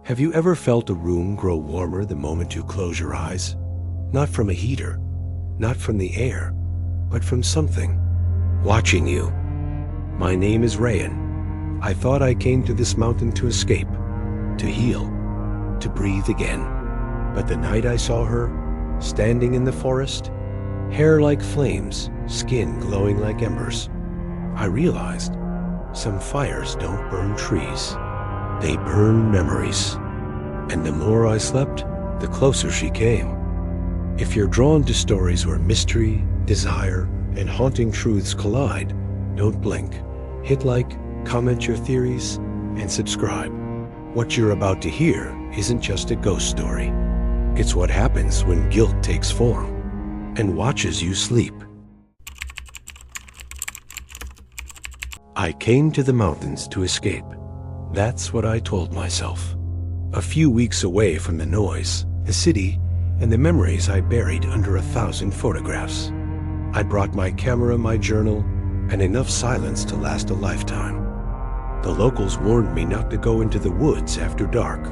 Have you ever felt a room grow warmer the moment you close your eyes? Not from a heater, not from the air, but from something watching you. My name is Rayan. I thought I came to this mountain to escape, to heal, to breathe again. But the night I saw her, standing in the forest, hair like flames, skin glowing like embers, I realized some fires don't burn trees. They burn memories. And the more I slept, the closer she came. If you're drawn to stories where mystery, desire, and haunting truths collide, don't blink. Hit like, comment your theories, and subscribe. What you're about to hear isn't just a ghost story. It's what happens when guilt takes form and watches you sleep. I came to the mountains to escape. That's what I told myself. A few weeks away from the noise, the city, and the memories I buried under 1,000 photographs. I brought my camera, my journal, and enough silence to last a lifetime. The locals warned me not to go into the woods after dark.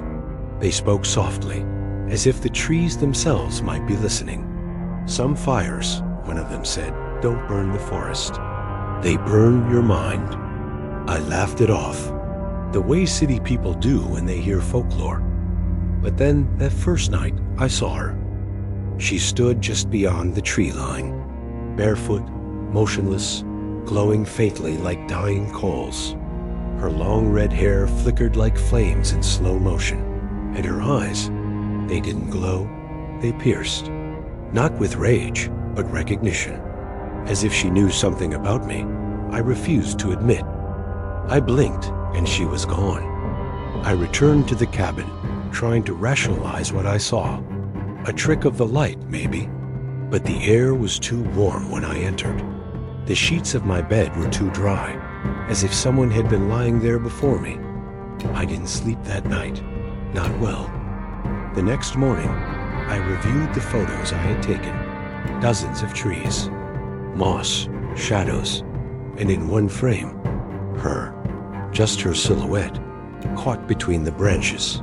They spoke softly, as if the trees themselves might be listening. Some fires, one of them said, don't burn the forest. They burn your mind. I laughed it off, the way city people do when they hear folklore. But then, that first night, I saw her. She stood just beyond the tree line, barefoot, motionless, glowing faintly like dying coals. Her long red hair flickered like flames in slow motion, and her eyes, they didn't glow, they pierced. Not with rage, but recognition. As if she knew something about me, I refused to admit. I blinked, and she was gone. I returned to the cabin, trying to rationalize what I saw. A trick of the light, maybe. But the air was too warm when I entered. The sheets of my bed were too dry, as if someone had been lying there before me. I didn't sleep that night, not well. The next morning, I reviewed the photos I had taken. Dozens of trees, moss, shadows, and in one frame, her, just her silhouette, caught between the branches.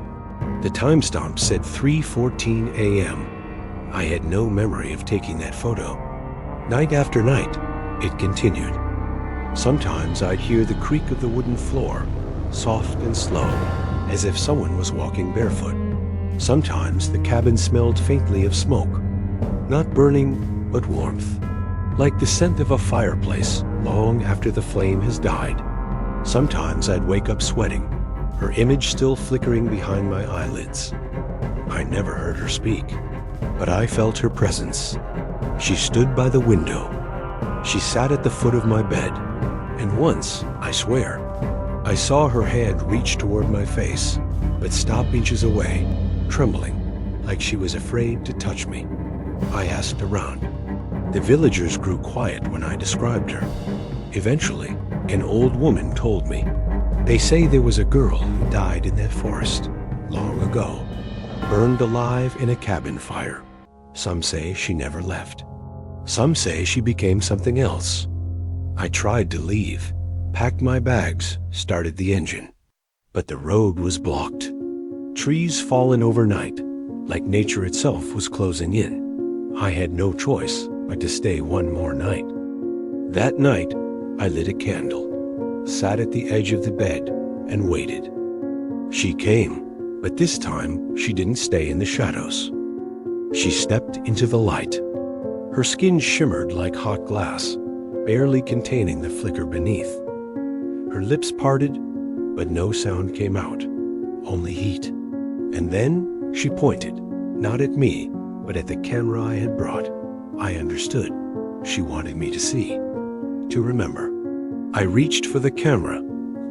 The timestamp said 3:14 a.m. I had no memory of taking that photo. Night after night, it continued. Sometimes I'd hear the creak of the wooden floor, soft and slow, as if someone was walking barefoot. Sometimes the cabin smelled faintly of smoke, not burning, but warmth, like the scent of a fireplace long after the flame has died. Sometimes I'd wake up sweating, her image still flickering behind my eyelids. I never heard her speak, but I felt her presence. She stood by the window. She sat at the foot of my bed, and once, I swear, I saw her hand reach toward my face, but stop inches away, trembling, like she was afraid to touch me. I asked around. The villagers grew quiet when I described her. Eventually, an old woman told me. They say there was a girl who died in that forest, long ago, burned alive in a cabin fire. Some say she never left. Some say she became something else. I tried to leave, packed my bags, started the engine. But the road was blocked. Trees fallen overnight, like nature itself was closing in. I had no choice but to stay one more night. That night, I lit a candle, sat at the edge of the bed, and waited. She came, but this time she didn't stay in the shadows. She stepped into the light. Her skin shimmered like hot glass, barely containing the flicker beneath. Her lips parted, but no sound came out, only heat. And then she pointed, not at me, but at the camera I had brought. I understood. She wanted me to see, to remember. I reached for the camera,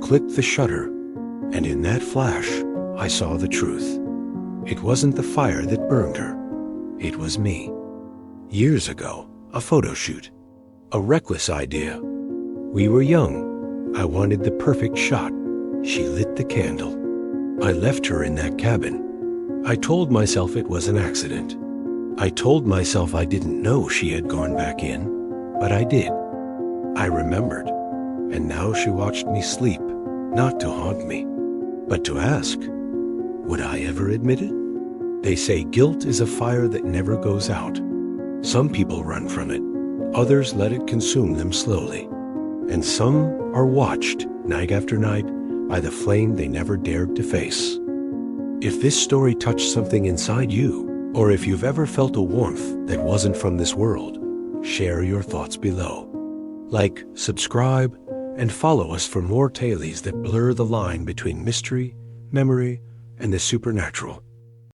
clicked the shutter, and in that flash, I saw the truth. It wasn't the fire that burned her. It was me. Years ago, a photo shoot. A reckless idea. We were young. I wanted the perfect shot. She lit the candle. I left her in that cabin. I told myself it was an accident. I told myself I didn't know she had gone back in, but I did. I remembered, and now she watched me sleep, not to haunt me, but to ask, Would I ever admit it? They say guilt is a fire that never goes out. Some people run from it, others let it consume them slowly, and some are watched night after night by the flame they never dared to face. If this story touched something inside you, or if you've ever felt a warmth that wasn't from this world, share your thoughts below. Like, subscribe, and follow us for more tales that blur the line between mystery, memory, and the supernatural.